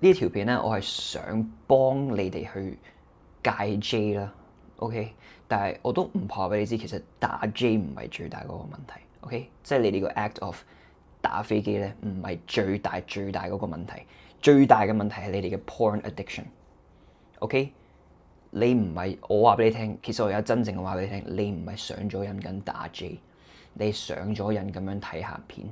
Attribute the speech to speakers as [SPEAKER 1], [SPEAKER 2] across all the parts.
[SPEAKER 1] 呢條片咧，我係想幫你哋去戒 J 啦，OK？但係我都唔怕俾你知，其實打 J 唔係最大嗰個問題，OK？即係你哋個 act of 打飛機咧，唔係最大嗰個問題，最大嘅問題係你哋嘅 porn addiction，OK？你唔係我話俾你聽，其實我而家真正嘅話俾你聽，你唔係上咗癮緊打 J，你上咗癮咁樣睇鹹片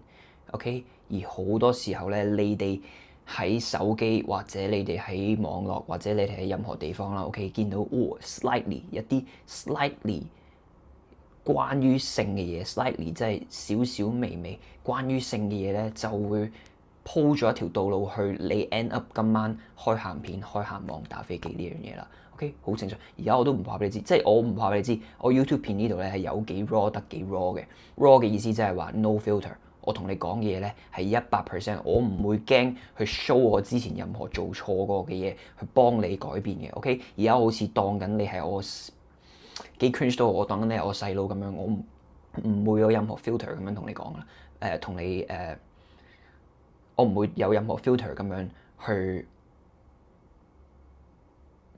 [SPEAKER 1] ，OK？而好多時候咧，你哋喺手機或者你哋喺網絡或者你哋喺任何地方啦，OK？見到slightly 一啲 slightly 關於性嘅嘢，slightly 即係少少微微關於性嘅嘢咧，就會鋪咗一條道路去你 end up 今晚開鹹片、開鹹網、打飛機呢樣嘢啦。OK， 好正常。而家我都唔怕俾你知，即係我唔怕俾你知，我 YouTube 片呢度咧係有幾 raw 得幾 raw 嘅。raw 嘅意思即係話 no filter。我同你講嘅嘢咧係100%，我唔會驚去 show 我之前任何做錯過嘅嘢，去幫你改變嘅。OK，而家好似當緊你係我幾 cringe 到我當緊你係我細佬咁樣，我唔會有任何 filter 咁樣同你講啦。同你我唔會有任何 filter 咁樣去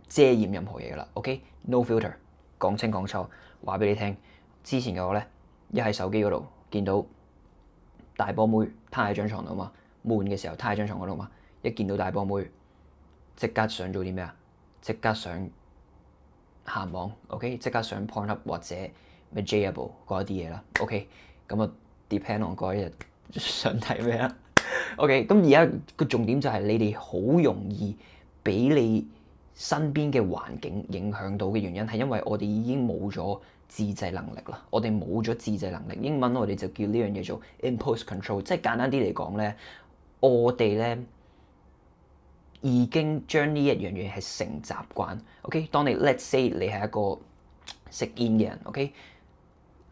[SPEAKER 1] 遮掩任何嘢噶啦，OK？No filter，講清講楚，話俾你聽。之前嘅我咧，一喺手機嗰度見到大波妹攤喺張床度嘛，悶嘅時候攤喺張床嗰度嘛，一見到大波妹，即刻想做啲咩啊？即刻想鹹網 ，OK？即刻想 Pornhub 或者咩 Jable 嗰一啲嘢啦，OK？咁啊 depend on 嗰一日想睇咩啦，OK？咁而家個重點就係你哋好容易俾你身邊嘅環境影響到嘅原因係因為我哋已經冇咗自制能力啦，我哋冇咗自制能力。英文我哋就叫呢樣嘢做 impulse control，即係簡單啲嚟講咧，我哋咧已經將呢一樣嘢係成習慣。OK，當你 let's say 你係一個食煙嘅人，OK，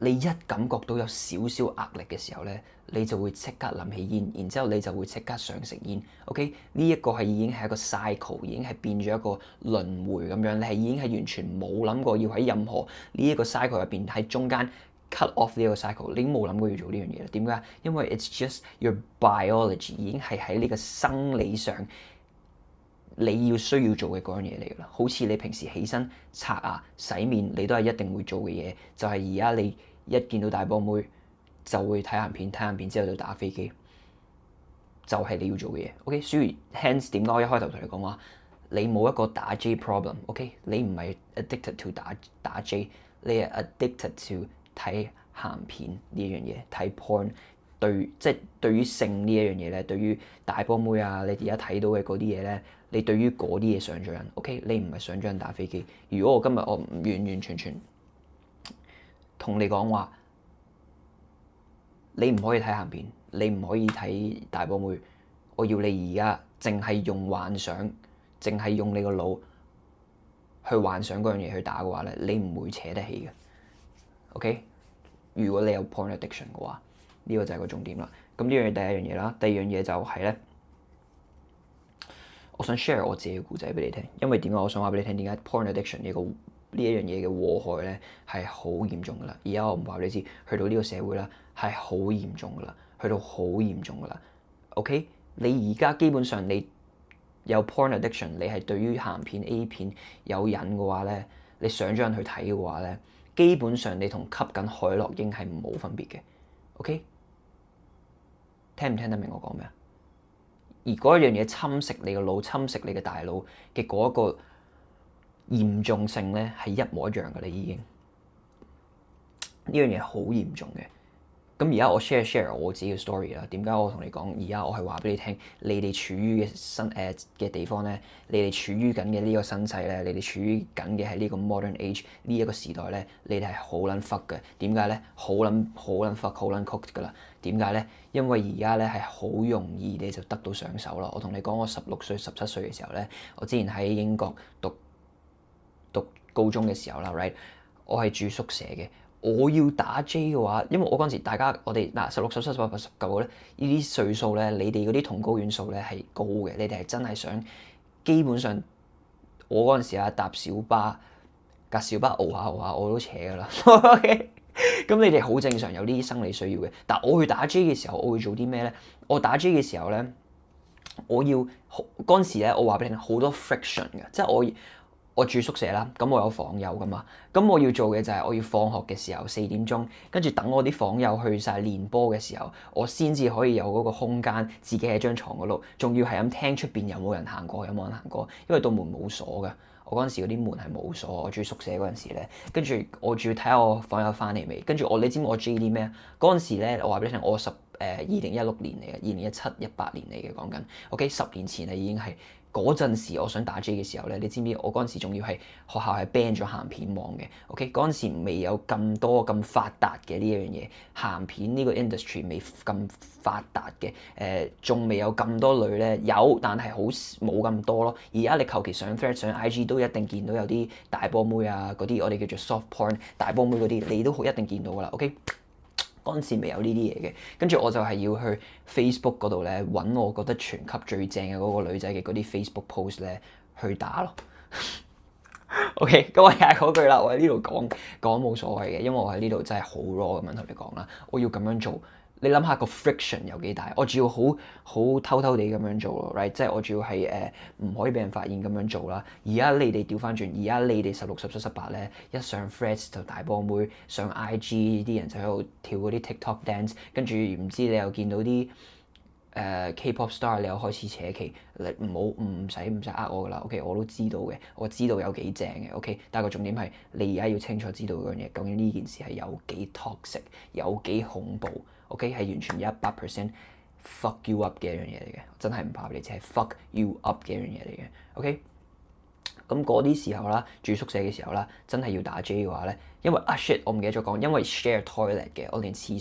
[SPEAKER 1] 你一感覺到有少少壓力嘅時候咧，你就會即刻諗起煙，然之後你就會即刻想食煙。OK，呢一個係已經係一個 cycle，已經係變咗一個輪迴咁樣，你係已經係完全冇諗過要喺任何呢一個 cycle 入邊喺中間 cut off 呢一個 cycle，你已經冇諗過要做呢樣嘢啦。點解？因為 it's just your biology 已經係喺你嘅生理上你要需要做嘅嗰樣嘢嚟㗎啦。好似你平時起身刷牙、洗面，你都係一定會做嘅嘢，就係而家你一見到大波妹就會睇鹹片，睇鹹片之後就打飛機，就係你要做嘅嘢。OK，所以 hence 點解我一開頭同你講話，你冇一個打 J problem。OK，你唔係 addicted to 打 J，你係 addicted to 睇鹹片呢一樣嘢，睇 porn。即係對於性呢一樣嘢咧，對於大波妹啊，你而家睇到嘅嗰啲嘢咧，你對於嗰啲嘢上咗癮，OK？你唔係上咗癮打飛機。如果我今日我完全同你講話，你唔可以睇鹹片，你唔可以睇大波妹，我要你而家淨係用幻想，淨係用你個腦去幻想嗰樣嘢去打嘅話咧，你唔會扯得起嘅，OK？如果你有 porn addiction 嘅話。呢個就係個重點啦。咁呢樣嘢第一樣嘢啦，第二樣嘢就係咧，我想 share 我自己嘅故仔俾你聽。因為點解我想話俾你聽？點解 porn addiction 呢一樣嘢嘅禍害咧係好嚴重噶啦？而家我唔話俾你知，去到呢個社會啦係好嚴重噶啦，去到好嚴重噶啦。OK，你而家基本上你有 porn addiction，你係對於鹹片 A 片有癮嘅話咧，你上咗癮去睇嘅話咧，基本上你同吸緊海洛因係冇分別嘅。OK。聽唔聽得明我講咩啊？而嗰一樣嘢侵蝕你個腦、侵蝕你嘅大腦嘅嗰一個嚴重性咧，係一模一樣嘅。你已經呢樣嘢好嚴重嘅。咁而家我 share 我自己嘅 story 啦。點解我同你講？而家我係話俾你聽，你哋處於嘅地方咧，你哋處於緊嘅呢個身世咧，你哋處於緊嘅係呢個 modern age 呢一個時代咧，你哋係好撚 fuck 嘅。點解咧？好撚 fuck 好撚 cooked 㗎啦。點解咧？因為而家咧係好容易你就得到上手啦。我同你講，我16歲、17歲嘅時候咧，我之前喺英國讀高中嘅時候啦 ，right， 我係住宿舍嘅。我要打 J 嘅話，因為我嗰陣時我哋嗱16、17、18、19咧，呢啲歲數咧，你哋嗰啲同高元素咧係高嘅，你哋係真係想基本上我嗰陣時啊搭小巴，架小巴熬下我都扯㗎啦。OK，咁你哋好正常有呢啲生理需要嘅，但我去打 J 嘅時候，我會做啲咩咧？我打 J 嘅時候咧，我要嗰陣時咧，我話俾你聽好多 friction 嘅，即係我住宿舍啦，咁我有房友噶嘛，咁我要做嘅就係我要放學嘅時候4點鐘，跟住等我啲房友去晒練波嘅時候，我先至可以有嗰個空間自己喺張床嗰度，仲要係咁聽出邊有冇人行過，有冇人行過，因為道門冇鎖噶。我嗰陣時嗰啲門係冇鎖，我住宿舍嗰陣時咧，跟住我仲要睇下我房友翻嚟未，跟住你知唔知我 J.D 咩啊？嗰陣時咧，我話俾你聽，我2016年嚟嘅，2017、18年嚟嘅講緊，OK 10年前啊已經係嗰陣時，我想打 J 嘅時候咧，你知唔知我嗰陣時仲要係學校係 ban 咗鹹片網嘅，OK 嗰陣時未有咁多咁發達嘅呢樣嘢，鹹片呢個 industry 未咁發達嘅，仲未有咁多女咧，有但係好冇咁多咯。而家你求其上 Thread 上 IG 都一定見到有啲大波妹啊，嗰啲我哋叫做 soft porn 大波妹嗰啲，你都一定見到噶啦，OK。嗰陣時未有呢啲嘢嘅，跟住我就係要去 Facebook 嗰度咧揾我覺得全級最正嘅嗰個女仔嘅嗰啲 Facebook post 咧去打咯。OK，咁我又係嗰句啦，我喺呢度講冇所謂嘅，因為我喺呢度真係好 raw 咁樣同你講啦，我要咁樣做。你諗下個 friction 有幾大？我主要好偷偷地咁樣做咯 ，right？即係我主要係唔可以俾人發現咁樣做啦。而家你哋調翻轉，而家你哋16、17、18咧，一上 Threads 就大波妹，上 IG 啲人就喺度跳嗰啲 TikTok dance，跟住唔知你又見到啲K-pop star，你又開始扯旗，你唔使呃我噶啦，OK？我都知道嘅，我知道有幾正嘅，OK？但係個重點係你而家要清楚知道嗰樣嘢，究竟呢件事係有幾 toxic，有幾恐怖。OK 係完全100% fuck you up 嘅一樣嘢嚟嘅，真係唔怕你，只係 fuck you up 嘅一樣嘢嚟嘅。OK，咁嗰啲時候啦，住宿舍嘅時候啦，真係要打 J 嘅話咧，因為shit 我唔記得咗講，因為 share toilet 嘅，我連廁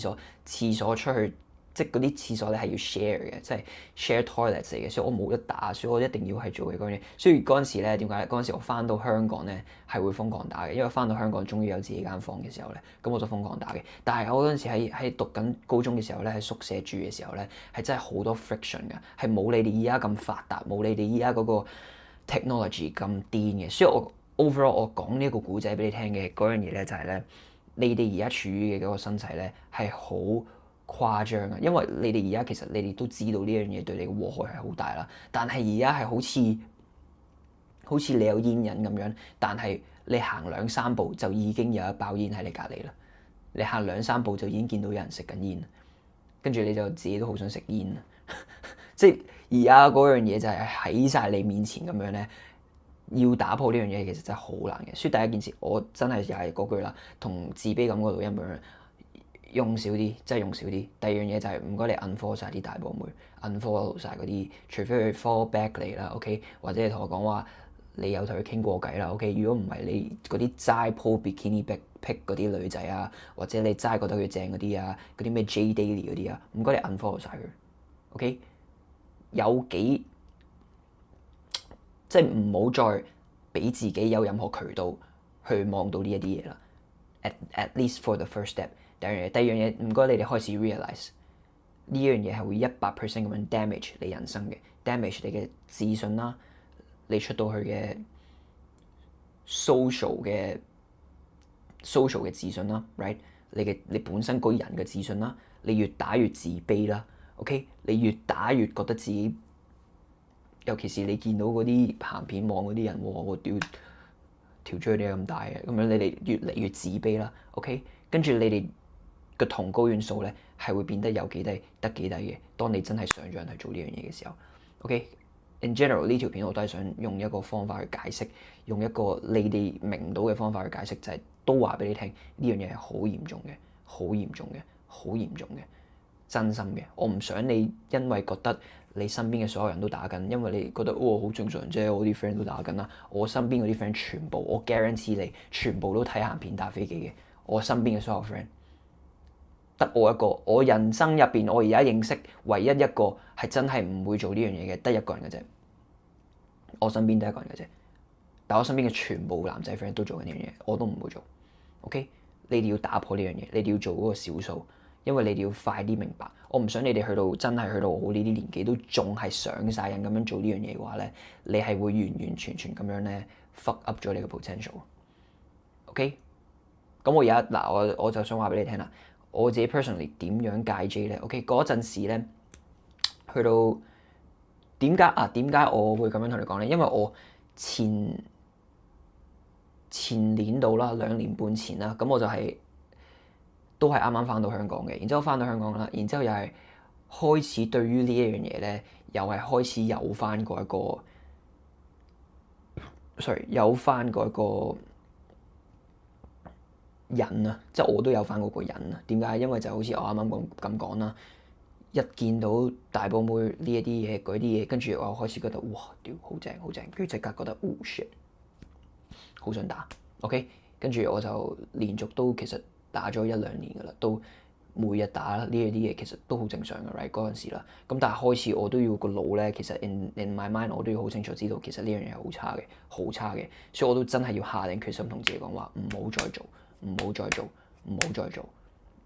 [SPEAKER 1] 所出去。即係嗰啲廁所咧係要 share 嘅，即係 share toilet 嚟嘅，所以我冇得打，所以我一定要係做嘅嗰樣嘢。所以嗰陣時咧，點解咧？嗰陣時我翻到香港咧係會瘋狂打嘅，因為翻到香港終於有自己間房嘅時候咧，咁我就瘋狂打嘅。但係我嗰陣時喺讀緊高中嘅時候咧，喺宿舍住嘅時候咧，係真係好多 friction 嘅，係冇你哋依家咁發達，冇你哋依家嗰個 technology 咁癲嘅。所以我 overall 我講呢一個故仔俾你聽嘅嗰樣嘢咧，就係咧，你哋而家處於嘅嗰個身世咧係好誇張啊！因為你哋而家其實你哋都知道呢樣嘢對你嘅禍害係好大啦，但係而家係好似你有煙癮咁樣，但係你行兩三步就已經有一包煙喺你隔離啦。你行兩三步就已經見到有人食緊煙，跟住你就自己都好想食煙。即係而家嗰樣嘢就係喺晒你面前咁樣咧，要打破呢樣嘢其實真係好難嘅。所以第一件事我真係又係嗰句啦，同自卑感嗰度一樣。用少啲，真係用少啲。第二樣嘢就係唔該你 unfollow 曬啲大波妹，unfollow 曬嗰啲，除非佢 follow back 你啦，OK？或者你同我講話，你有同佢傾過偈啦，OK？如果唔係你嗰啲齋 po bikini pic 嗰啲女仔啊，或者你齋覺得佢正嗰啲啊，嗰啲咩 J Daily 嗰啲啊，唔該你 unfollow 曬佢，OK？有幾即係唔好再俾自己有任何渠道去望到呢一啲嘢啦。At least for the first step。第二樣嘢，唔該你哋開始 realize 呢樣嘢係會100% 咁樣 damage 你人生嘅 ，damage 你嘅自信啦，你出到去嘅 social 嘅自信啦 ，right？你本身個人嘅自信啦，你越打越自卑啦 ，OK？你越打越覺得自己，尤其是你見到嗰啲鹹片網嗰啲人，我屌條嘴你咁大嘅，咁樣你哋越嚟越自卑啦 ，OK？跟住你哋個同高元素咧係會變得有幾低得幾低嘅。當你真係上咗人去做呢樣嘢嘅時候，OK？In general 呢條片我都係想用一個方法去解釋，用一個你哋明到嘅方法去解釋，就係都話俾你聽呢樣嘢係好嚴重嘅，好嚴重嘅，好嚴重嘅，真心嘅。我唔想你因為覺得你身邊嘅所有人都打緊，因為你覺得好正常啫，我啲 friend 都打緊啦。我身邊嗰啲 friend 全部，我 guarantee 你全部都睇鹹片打飛機嘅。我身邊嘅所有 friend。得我一個，我人生入邊，我而家認識唯一一個係真係唔會做呢樣嘢嘅，得一個人嘅啫。我身邊得一個人嘅啫，但我身邊嘅全部男仔 friend 都做緊呢樣嘢，我都唔會做。OK，你哋要打破呢樣嘢，你哋要做嗰個少數，因為你哋要快啲明白。我唔想你哋真係去到我呢啲年紀都仲係上晒癮咁樣做呢樣嘢嘅話咧，你係會完完全全咁樣咧 fuck up 咗你嘅 potential。OK，咁我而家嗱，我就想話俾你聽啦。我自己 personally 點樣戒 J 咧？OK，嗰陣時咧，去到點解我會咁樣同你講咧？因為我前年到啦，2年半前啦，咁我就都係啱啱翻到香港嘅。然之後翻到香港啦，然之後又係開始對於呢一樣嘢咧，又係開始有翻嗰一個癮啊，即係我都有翻嗰個癮啊。點解？因為就好似我啱啱咁講啦，一見到大波妹呢一啲嘢，嗰啲嘢，跟住我開始覺得哇，屌好正，跟住即刻覺得shit，好想打。OK，跟住我就連續都其實打咗1-2年噶啦，都每日打呢一啲嘢，其實都好正常嘅 right 嗰陣時啦。咁但係開始我都要個腦咧，其實 in my mind 我都要好清楚知道，其實呢樣嘢係好差嘅，所以我都真係要下定決心同自己講話，唔好再做。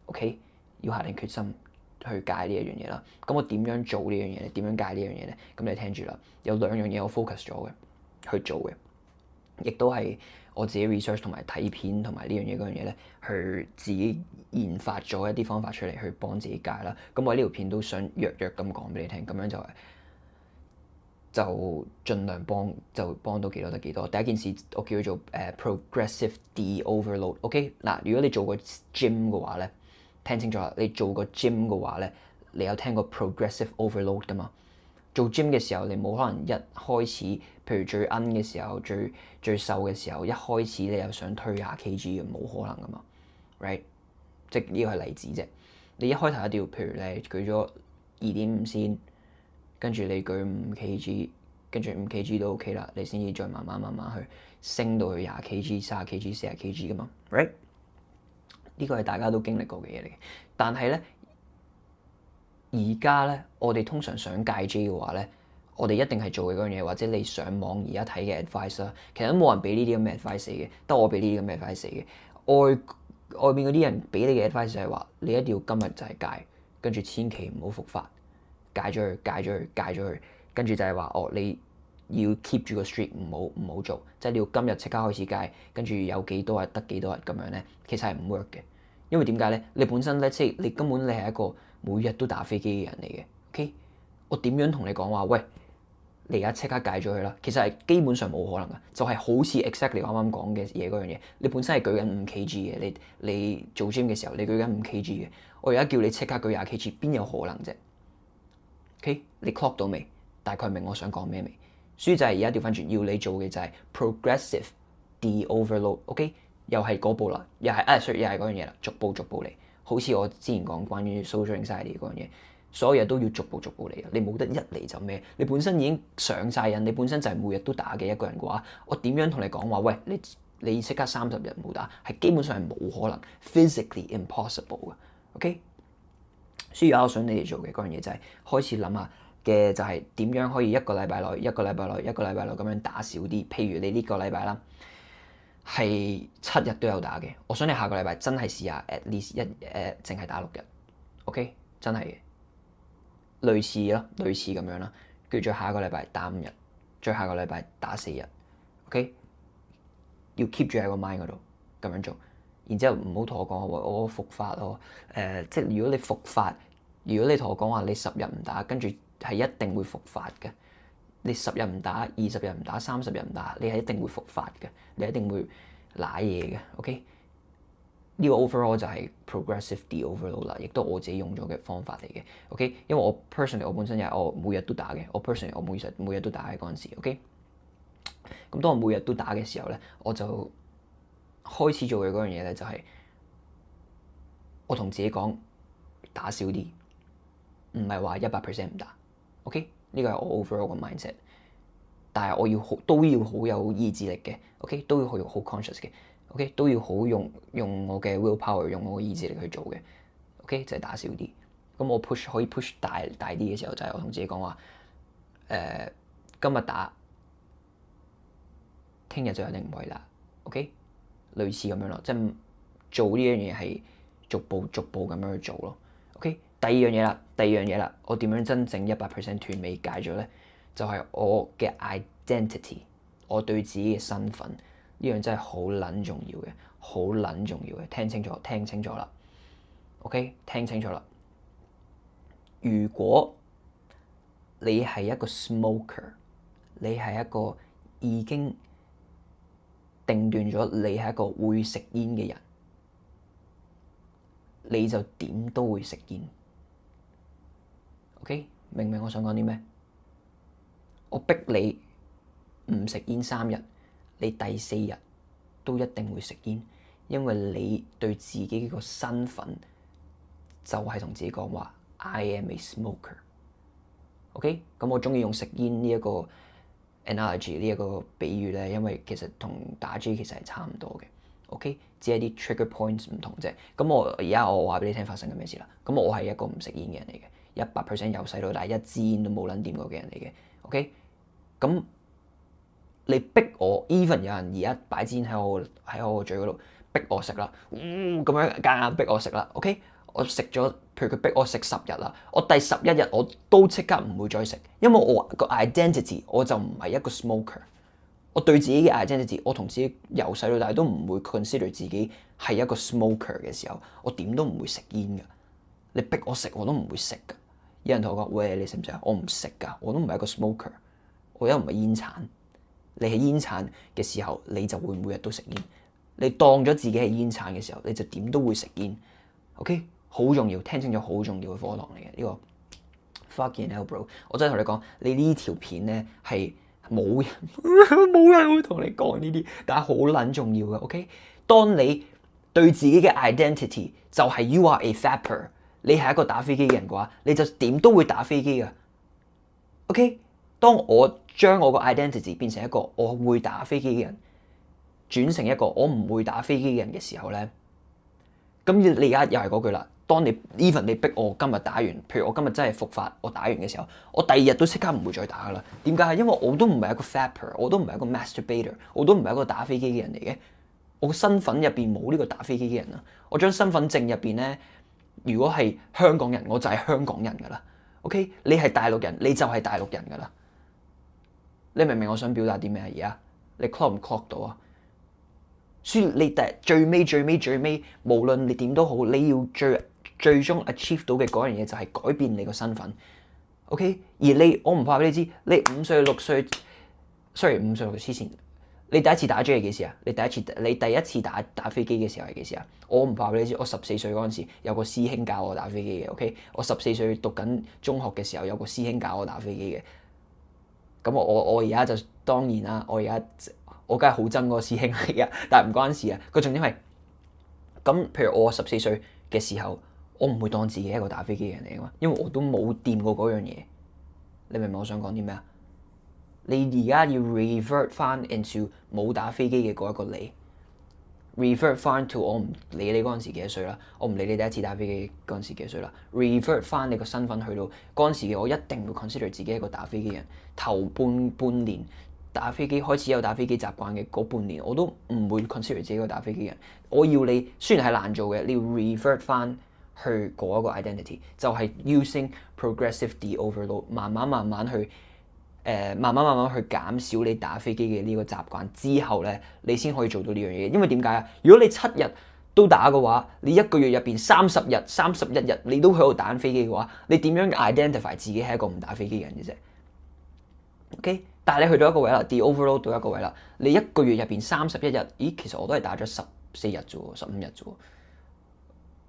[SPEAKER 1] OK， 要下定決心去戒呢一樣嘢啦。咁我點樣做呢樣嘢咧？點樣戒呢樣嘢咧？咁你聽住啦，有2樣嘢我 focus 咗嘅去做嘅，亦都係我自己 research 同埋睇片同埋呢樣嘢嗰樣嘢咧，去自己研發咗一啲方法出嚟去幫自己戒啦。咁我喺呢條片都想約咁講俾你聽，咁樣就盡量幫到幾多得幾多。第一件事我叫做progressive de-overload。OK， 嗱，如果你做過 gym 嘅話咧，聽清楚啦，你做過 gym 嘅話咧，你有聽過 progressive overload 噶嘛？做 gym 嘅時候，你冇可能一開始，譬如最奀嘅時候，最瘦嘅時候，一開始你又想推廿 kg 嘅，冇可能噶嘛 ，right？即係呢個係例子啫。你一開頭一定要，譬如你舉咗2.5先，跟住你舉5 kg，跟住5 kg 都 OK 啦，你先至再慢慢去升到去廿 kg、30 kg、40 kg 噶嘛 ，right？呢個係大家都經歷過嘅嘢嚟嘅，但係咧。而家咧，我哋通常想戒 J 嘅話咧，我哋一定係做嘅嗰樣嘢，或者你上網而家睇嘅 advice 啦，其實都冇人俾呢啲咁嘅 advice 嘅，得我俾呢啲咁嘅 advice 嘅。外面嗰啲人俾你嘅 advice 就係話，你一定要今日就係戒，跟住千祈唔好復發，戒咗佢，跟住就係話你要 keep 住個 streak，唔好做，即係你要今日即刻開始戒，跟住有幾多日得幾多日咁樣咧，其實係唔 work 嘅。因為點解咧？你本身咧，即係你根本你係一個每日都打飛機嘅人嚟嘅。OK，我點樣同你講話？喂，你而家即刻戒咗佢啦！其實係基本上冇可能嘅，就係好似 exactly 我啱啱講嘅嘢嗰樣嘢。你本身係舉緊5 kg 嘅，你做 gym 嘅時候你舉緊5 kg 嘅，我而家叫你即刻舉20 kg，邊有可能啫？OK，你 clock 到未？大概明我想講咩未？所以就係而家調翻轉，要你做嘅就係 progressive de-overload。OK。又係嗰步啦，又係嗰樣嘢啦，逐步嚟。好似我之前講關於 social anxiety 嗰樣嘢，所有嘢都要逐步嚟。你冇得一嚟就咩？你本身已經上晒癮，你本身就係每日都打嘅一個人嘅話，我點樣同你講話？喂，你即刻30日冇打，係基本上係冇可能 ，physically impossible 嘅。OK，所以我想你哋做嘅嗰樣嘢就係開始諗下嘅，就係點樣可以一個禮拜內咁樣打少啲。譬如你呢個禮拜啦。係7日都有打嘅，我想你下個禮拜真係試下 at least 淨係打6日 ，OK， 真係嘅，類似咁樣啦，跟住再下個禮拜打5日，再下個禮拜打4日 ，OK， 要 keep 住喺個 mind 嗰度咁樣做，然之後唔好同我講我復發咯，即係如果你復發，如果你同我講話你10日唔打，跟住係一定會復發嘅。你10日唔打，20日唔打，30日唔打，你係一定會復發嘅，你一定會瀨嘢嘅。OK，呢個 overall 就係 progressive de-overload 啦，亦都我自己用咗嘅方法嚟嘅。OK，因為我 personally 我本身又係我每日都打嘅，我 personally 我每日都打嘅嗰陣時。OK，咁當我每日都打嘅時候咧，我就開始做嘅嗰樣嘢咧，就係我同自己講打少啲，唔係話100% 唔打。OK。呢個係我 overall 嘅 mindset，但係我都要好有意志力嘅 ，OK， 都要好 conscious 嘅 ，OK， 都要好用我嘅 willpower， 用我嘅意志力去做嘅 ，OK， 就係打少啲。咁我可以 push 大啲嘅時候，就係我同自己講話，今日打，聽日就一定唔可以打 ，OK， 類似咁樣咯，即係做呢樣嘢係逐步咁樣去做咯。OK， 第二樣嘢啦，我點樣真正100% 斷尾戒咗咧？就係我嘅 identity， 我對自己嘅身份呢樣真係好撚重要嘅，聽清楚啦。OK， 聽清楚啦。如果你係一個 smoker， 你係一個已經定斷咗你係一個會食煙嘅人，你就點都會食煙。OK， 明唔明我想講啲咩？我逼你唔食煙3日，你第4日都一定會食煙，因為你對自己個身份就係同自己講話 I am a smoker。OK， 咁我中意用食煙呢一個 analogy 呢一個比喻咧，因為其實同打 J 其實係差唔多嘅。OK， 只係啲 trigger points 唔同啫。咁我話俾你聽發生緊咩事啦。咁我係一個唔食煙嘅人嚟嘅，100% 由細到大一支煙都冇撚掂過嘅人嚟嘅。OK， 咁你逼我 even 有人而家擺支煙喺我個嘴嗰度逼我食啦，咁樣夾硬逼我食啦。OK， 我食咗，譬如佢逼我食10日啦，我第11日我都即刻唔會再食，因為我個 identity 我就唔係一個 smoker。我對自己嘅 identity， 我同自己由細到大都唔會 consider 自己係一個 smoker 嘅時候，我點都唔會食煙㗎。你逼我食我都唔會食㗎。有人同我講：喂，你食唔食啊？我唔食㗎，我都唔係一個 smoker， 我又唔係煙鏟。你係煙鏟嘅時候，你就會每日都食煙。你當咗自己係煙鏟嘅時候，你就點都會食煙。OK， 好重要，聽清楚，好重要嘅課堂嚟嘅呢個。Fucking hell bro， 我真係同你講，你呢條片咧係冇人會同你講呢啲，但係好撚重要嘅。OK， 當你對自己嘅 identity 就係 you are a fapper， 你係一個打飛機嘅人嘅話，你就點都會打飛機㗎。OK， 當我將我個 identity 變成一個我會打飛機嘅人，轉成一個我唔會打飛機嘅人嘅時候咧，咁你而家又係嗰句啦。當你 even 你逼我今日打完，譬如我今日真係復發，我打完嘅時候，我第2日都即刻唔會再打噶啦。點解？因為我都唔係一個 fapper， 我都唔係一個 masturbator， 我都唔係一個打飛機嘅人嚟嘅。我個身份入邊冇呢個打飛機嘅人啊。我張身份證入邊咧，如果係香港人，我就係香港人噶啦。OK， 你係大陸人，你就係大陸人噶啦。你明唔明我想表達啲咩啊？而家你 clock 唔 clock 到啊？所以你最尾，無論你點都好，你要最終 achieve 到嘅嗰樣嘢就係改變你個身份。OK， 而我唔怕俾你知，你5歲6歲，sorry 5歲6歲黐線。你第一次打 J 係幾時啊？你第一次打飛機嘅時候係幾時啊？我唔怕俾你知，我14歲嗰陣時有個師兄教我打飛機嘅。OK， 我14歲讀緊中學嘅時候有個師兄教我打飛機嘅。咁我而家就當然啦，我梗係好憎嗰個師兄嚟嘅，但係唔關事啊。個重點係咁，譬如我14歲嘅時候，我唔會當自己係一個打飛機嘅人嚟噶嘛，因為我都冇掂過嗰樣嘢。你明唔明我想講啲咩啊？你而家要 revert 翻 into 冇打飛機嘅嗰一個你 ，revert 翻 to 我唔理你嗰陣時幾多歲啦，我唔理你第一次打飛機嗰陣時幾多歲啦 ，revert 翻你個身份去到嗰陣時嘅我，一定會 consider 自己係一個打飛機嘅人。頭半年打飛機開始有打飛機習慣嘅嗰半年，我都唔會 consider 自己一個打飛機嘅人。我要你雖然係難做嘅，你要 revert 翻去嗰一個 identity， 就係 using progressive de-overload， 慢慢去去減少你打飛機嘅呢個習慣之後咧，你先可以做到呢樣嘢。因為點解啊？如果你7日都打嘅話，你1個月入邊30日、31日你都喺度打飛機嘅話，你點樣 identify 自己係一個唔打飛機嘅人嘅啫？OK， 但係你去到一個位啦，de-overload 到一個位啦，你1個月入邊31日，咦，其實我都係打咗14日啫喎，15日啫喎，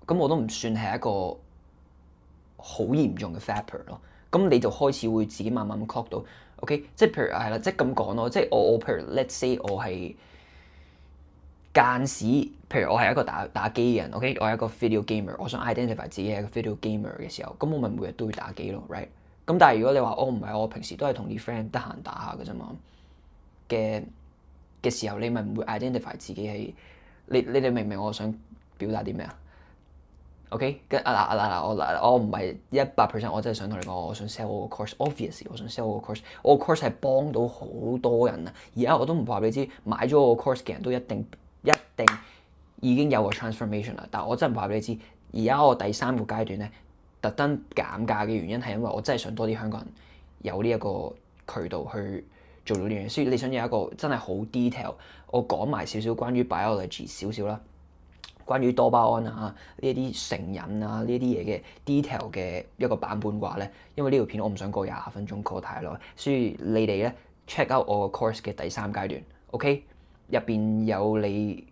[SPEAKER 1] 咁我都唔算係一個好嚴重嘅 fapper 咯。咁你就開始會自己慢慢 clock 到 ，OK， 即係譬如係啦，即係咁講咯，即係我譬如 let's say 我係間時，譬如我係一個打機嘅人 ，OK， 我係一個 video gamer， 我想 identify 自己係一個 video gamer 嘅時候，咁我咪每日都會打機咯 ，right？ 咁但係如果你話我唔係，我平時都係同啲 friend 得閒打下嘅啫嘛嘅時候，你咪唔會 identify 自己係你哋明唔明我想表達啲咩啊？OK， 我唔係100%，我真係想同你講，我想 sell 我個 course。Obviously， 我想 sell 我個 course。我個 course 係幫到好多人啊！而家我都唔怕俾你知，買咗我個 course 嘅人都一定已經有個 transformation 啦。但係我真係唔怕俾你知，而家我第3個階段咧，特登減價嘅原因係因為我真係想多啲香港人有呢一個渠道去做到呢樣嘢。所以你想有一個真係好 detail，我講埋少少關於 biology 少少啦。關於多巴胺啊呢一啲成癮啊呢啲嘢嘅 detail 嘅一個版本嘅話咧，因為呢條片我唔想過廿分鐘過太耐，所以你哋咧 check out 我個 course 嘅第3階段 ，OK 入邊有你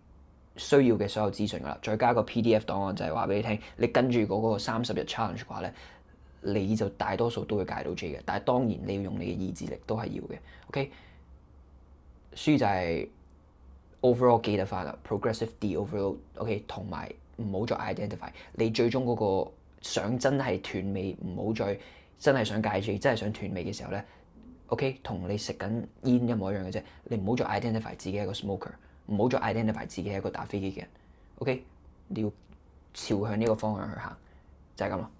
[SPEAKER 1] 需要嘅所有資訊㗎啦，再加個 PDF 檔案就係話俾你聽，你跟住嗰個30日 challenge 嘅話咧，你就大多數都會戒到 J 嘅，但係當然你要用你嘅意志力都係要嘅 ，OK。所以就係 overall 記得翻啦 ，progressive de-overload，OK，同埋唔好再 identify 你最終嗰個想真係斷尾，唔好再真係想戒 J，真係想斷尾嘅時候咧，OK，同你食緊煙一模一樣嘅啫，你唔好再 identify 自己係一個 smoker，唔好再 identify 自己係一個打飛機嘅人，OK，你要朝向呢個方向去行，就係咁咯。